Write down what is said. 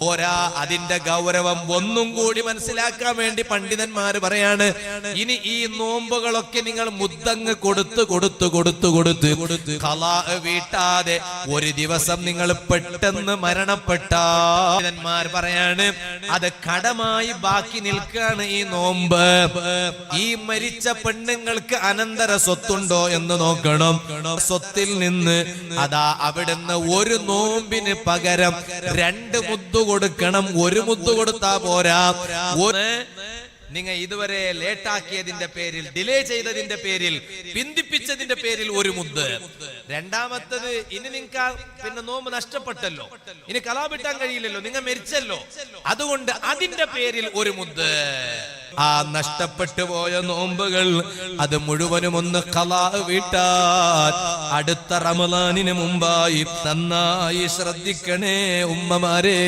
പോരാ, അതിന്റെ ഗൗരവം ഒന്നും കൂടി മനസ്സിലാക്കാൻ വേണ്ടി പണ്ഡിതന്മാര് പറയാണ്, ഇനി ഈ നോമ്പുകളൊക്കെ നിങ്ങൾ മുദ്ദങ്ങ് കൊടുത്ത് ഖലാ വീട്ടാതെ ഒരു ദിവസം നിങ്ങൾ പെട്ടെന്ന് മരണപ്പെട്ടാൽ പണ്ഡിതന്മാർ പറയാണ് അത് കടമായി ബാക്കി നിൽക്കാണ് ഈ നോമ്പ്. ഈ മരിച്ച പെണ്ണുങ്ങൾക്ക് അനന്തര സ്വത്തുണ്ടോ എന്ന് നോക്കണം. സ്വത്തിൽ നിന്ന് അതാ അവിടുന്ന് ഒരു നോമ്പിന് പകരം 2 മുദ്ദു കൊടുക്കണം. 1 മുദ്ദു കൊടുത്താ പോരാ. നിങ്ങൾ ഇതുവരെ ലേട്ടാക്കിയതിന്റെ പേരിൽ, ഡിലേ ചെയ്തതിന്റെ പേരിൽ, പിന്തിപ്പിച്ചതിന്റെ പേരിൽ 1 മുദ്ദ്. രണ്ടാമത്തത്, ഇനി നിങ്ങൾക്ക് പിന്നെ നോമ്പ് നഷ്ടപ്പെട്ടല്ലോ, ഇനി ഖലാ വീട്ടാൻ കഴിയില്ലല്ലോ, നിങ്ങൾ മരിച്ചല്ലോ, അതുകൊണ്ട് അതിന്റെ പേരിൽ 1 മുദ്ദ്. ആ നഷ്ടപ്പെട്ടു പോയ നോമ്പുകൾ അത് മുഴുവനും ഒന്ന് ഖലാ വീട്ടാൻ അടുത്ത റമളാനിന് മുമ്പായി നന്നായി ശ്രദ്ധിക്കണേ ഉമ്മമാരെ.